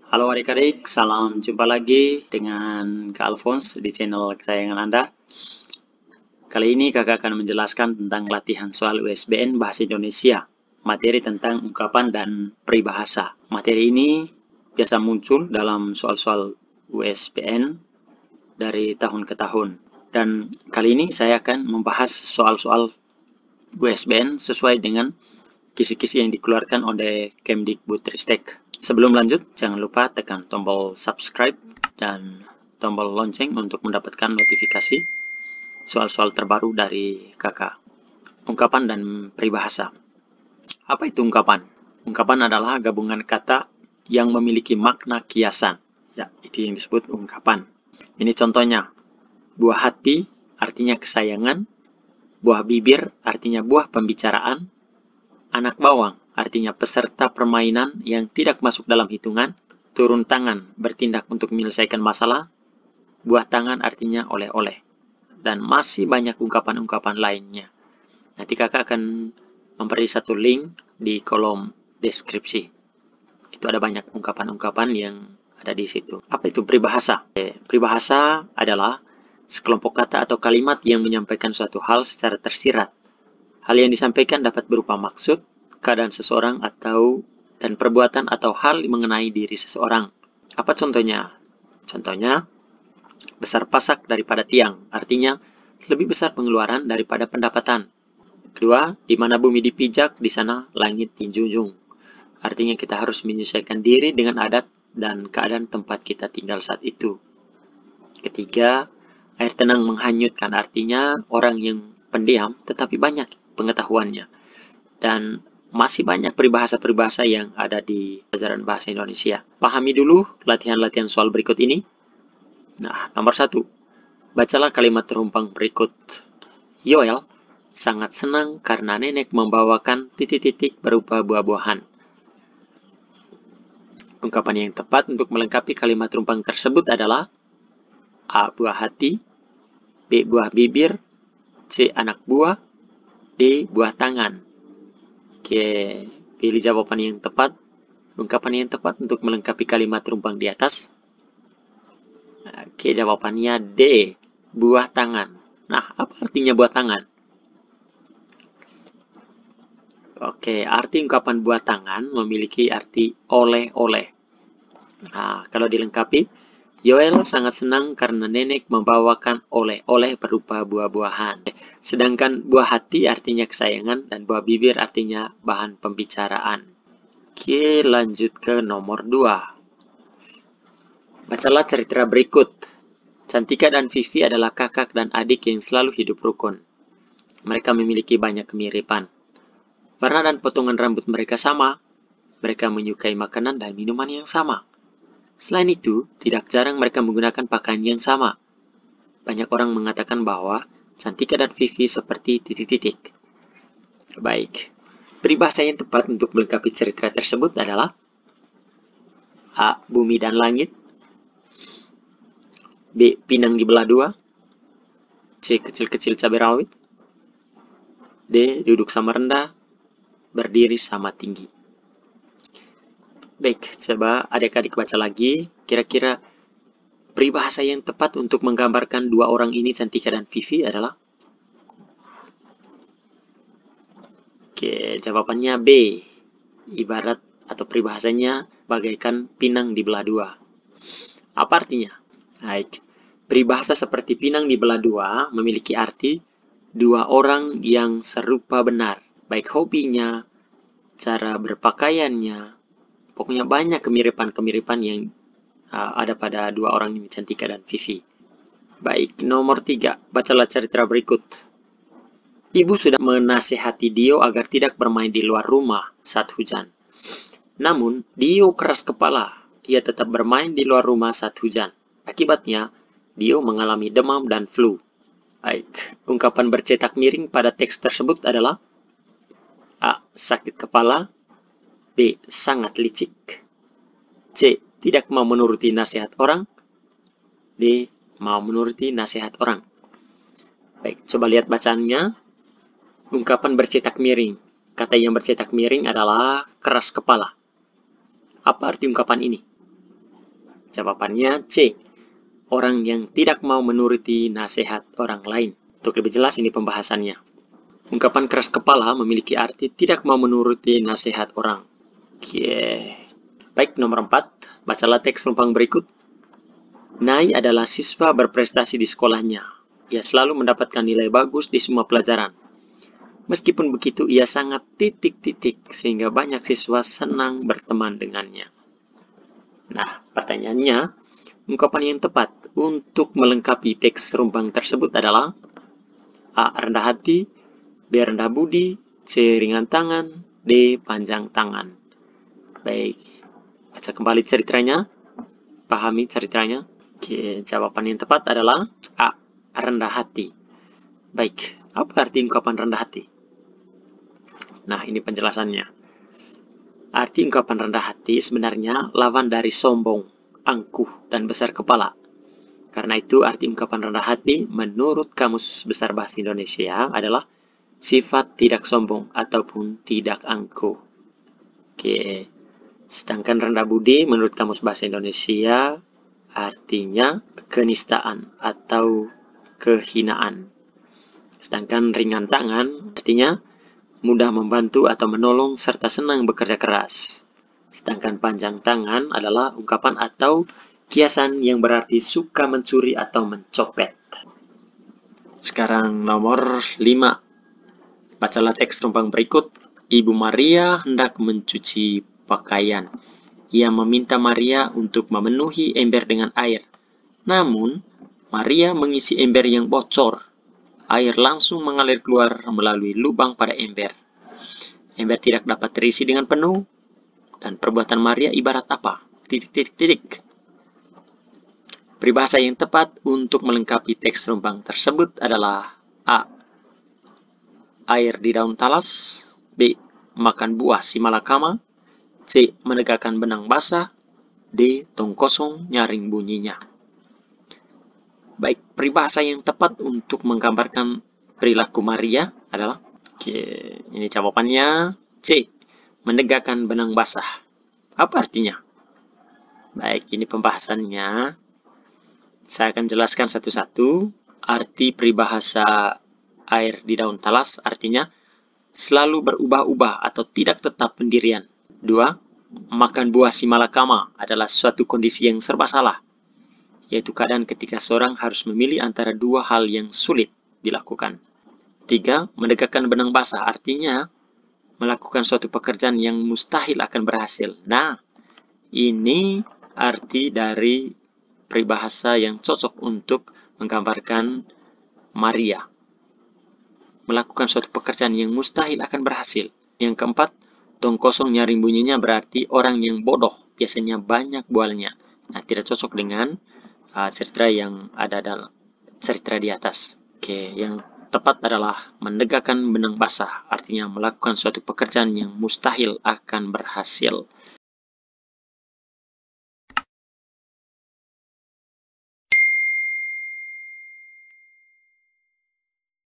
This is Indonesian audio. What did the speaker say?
Halo adik-adik, salam jumpa lagi dengan Kak Alphonse di channel kesayangan Anda. Kali ini kakak akan menjelaskan tentang latihan soal USBN Bahasa Indonesia, materi tentang ungkapan dan peribahasa. Materi ini biasa muncul dalam soal-soal USBN dari tahun ke tahun. Dan kali ini saya akan membahas soal-soal USBN sesuai dengan kisi-kisi yang dikeluarkan oleh Kemdikbudristek. Sebelum lanjut, jangan lupa tekan tombol subscribe dan tombol lonceng untuk mendapatkan notifikasi soal-soal terbaru dari kakak. Ungkapan dan peribahasa. Apa itu ungkapan? Ungkapan adalah gabungan kata yang memiliki makna kiasan. Ya, itu yang disebut ungkapan. Ini contohnya. Buah hati artinya kesayangan, buah bibir artinya buah pembicaraan, anak bawang artinya peserta permainan yang tidak masuk dalam hitungan, turun tangan bertindak untuk menyelesaikan masalah, buah tangan artinya oleh-oleh, dan masih banyak ungkapan-ungkapan lainnya. Nanti kakak akan memberi satu link di kolom deskripsi. Itu ada banyak ungkapan-ungkapan yang ada di situ. Apa itu peribahasa? Peribahasa adalah sekelompok kata atau kalimat yang menyampaikan suatu hal secara tersirat. Hal yang disampaikan dapat berupa maksud, keadaan seseorang, dan perbuatan atau hal mengenai diri seseorang. Apa contohnya? Contohnya, besar pasak daripada tiang, artinya lebih besar pengeluaran daripada pendapatan. Kedua, di mana bumi dipijak, di sana langit dijunjung. Artinya kita harus menyesuaikan diri dengan adat dan keadaan tempat kita tinggal saat itu. Ketiga, air tenang menghanyutkan, artinya orang yang pendiam tetapi banyak pengetahuannya. Dan masih banyak peribahasa-peribahasa yang ada di pelajaran bahasa Indonesia. Pahami dulu latihan-latihan soal berikut ini. Nah, nomor 1. Bacalah kalimat terumpang berikut. Yoel sangat senang karena nenek membawakan titik-titik berupa buah-buahan. Ungkapan yang tepat untuk melengkapi kalimat terumpang tersebut adalah A. Buah hati, B. Buah bibir, C. Anak buah, D. Buah tangan. Oke, pilih jawaban yang tepat. Ungkapan yang tepat untuk melengkapi kalimat terumpang di atas. Oke, jawabannya D. Buah tangan. Nah, apa artinya buah tangan? Oke, arti ungkapan buah tangan memiliki arti oleh-oleh. Nah, kalau dilengkapi, Yoel sangat senang karena nenek membawakan oleh-oleh berupa buah-buahan. Sedangkan buah hati artinya kesayangan dan buah bibir artinya bahan pembicaraan. Oke, lanjut ke nomor 2. Bacalah cerita berikut. Cantika dan Vivi adalah kakak dan adik yang selalu hidup rukun. Mereka memiliki banyak kemiripan. Warna dan potongan rambut mereka sama. Mereka menyukai makanan dan minuman yang sama. Selain itu, tidak jarang mereka menggunakan pakaian yang sama. Banyak orang mengatakan bahwa Cantika dan Vivi seperti titik-titik. Baik, peribahasa yang tepat untuk melengkapi cerita tersebut adalah A. Bumi dan langit, B. Pinang dibelah dua, C. Kecil-kecil cabai rawit, D. Duduk sama rendah, berdiri sama tinggi. Baik, coba adik-adik baca lagi. Kira-kira peribahasa yang tepat untuk menggambarkan dua orang ini, Cantika dan Vivi, adalah? Oke, jawabannya B. Ibarat atau peribahasanya bagaikan pinang dibelah dua. Apa artinya? Baik, peribahasa seperti pinang dibelah dua memiliki arti dua orang yang serupa benar. Baik hobinya, cara berpakaiannya, pokoknya banyak kemiripan-kemiripan yang ada pada dua orang ini, Cantika dan Vivi. Baik, nomor 3. Bacalah cerita berikut. Ibu sudah menasihati Dio agar tidak bermain di luar rumah saat hujan. Namun, Dio keras kepala. Ia tetap bermain di luar rumah saat hujan. Akibatnya, Dio mengalami demam dan flu. Baik, ungkapan bercetak miring pada teks tersebut adalah A. Sakit kepala, B. Sangat licik, C. Tidak mau menuruti nasihat orang, D. Mau menuruti nasihat orang. Baik, coba lihat bacaannya. Ungkapan bercetak miring. Kata yang bercetak miring adalah keras kepala. Apa arti ungkapan ini? jawabannya C. Orang yang tidak mau menuruti nasihat orang lain. Untuk lebih jelas ini pembahasannya. Ungkapan keras kepala memiliki arti tidak mau menuruti nasihat orang. Oke. Baik, nomor 4. Bacalah teks rumpang berikut. Nai adalah siswa berprestasi di sekolahnya. Ia selalu mendapatkan nilai bagus di semua pelajaran. Meskipun begitu, ia sangat titik-titik sehingga banyak siswa senang berteman dengannya. Nah, pertanyaannya, ungkapan yang tepat untuk melengkapi teks rumpang tersebut adalah A. Rendah hati, B. Rendah budi, C. Ringan tangan, D. Panjang tangan. Baik, baca kembali ceritanya, pahami ceritanya. Oke, jawaban yang tepat adalah A. Rendah hati. Baik, apa arti ungkapan rendah hati? Nah, ini penjelasannya. Arti ungkapan rendah hati sebenarnya lawan dari sombong, angkuh, dan besar kepala. Karena itu, arti ungkapan rendah hati menurut Kamus Besar Bahasa Indonesia adalah sifat tidak sombong ataupun tidak angkuh. Oke. Sedangkan rendah budi menurut Kamus Bahasa Indonesia artinya kenistaan atau kehinaan. Sedangkan ringan tangan artinya mudah membantu atau menolong serta senang bekerja keras. Sedangkan panjang tangan adalah ungkapan atau kiasan yang berarti suka mencuri atau mencopet. Sekarang nomor 5. Bacalah teks rumpang berikut. Ibu Maria hendak mencuci pakaian. Ia meminta Maria untuk memenuhi ember dengan air. Namun, Maria mengisi ember yang bocor. Air langsung mengalir keluar melalui lubang pada ember. Ember tidak dapat terisi dengan penuh. Dan perbuatan Maria ibarat apa? Titik. Peribahasa yang tepat untuk melengkapi teks rumpang tersebut adalah A. Air di daun talas, B. Makan buah si malakama, C. Menegakkan benang basah, D. Tong kosong nyaring bunyinya. Baik, peribahasa yang tepat untuk menggambarkan perilaku Maria adalah, ini jawabannya C. Menegakkan benang basah. Apa artinya? Baik, ini pembahasannya. Saya akan jelaskan satu-satu. Arti peribahasa air di daun talas artinya selalu berubah-ubah atau tidak tetap pendirian. 2. Makan buah si malakama adalah suatu kondisi yang serba salah, yaitu keadaan ketika seorang harus memilih antara dua hal yang sulit dilakukan. 3. Menegakkan benang basah artinya melakukan suatu pekerjaan yang mustahil akan berhasil. Nah, ini arti dari peribahasa yang cocok untuk menggambarkan Maria. Melakukan suatu pekerjaan yang mustahil akan berhasil. Yang keempat, tong kosong nyaring bunyinya berarti orang yang bodoh biasanya banyak bualnya. Nah, tidak cocok dengan cerita yang ada dalam cerita di atas. Oke, yang tepat adalah menegakkan benang basah, artinya melakukan suatu pekerjaan yang mustahil akan berhasil.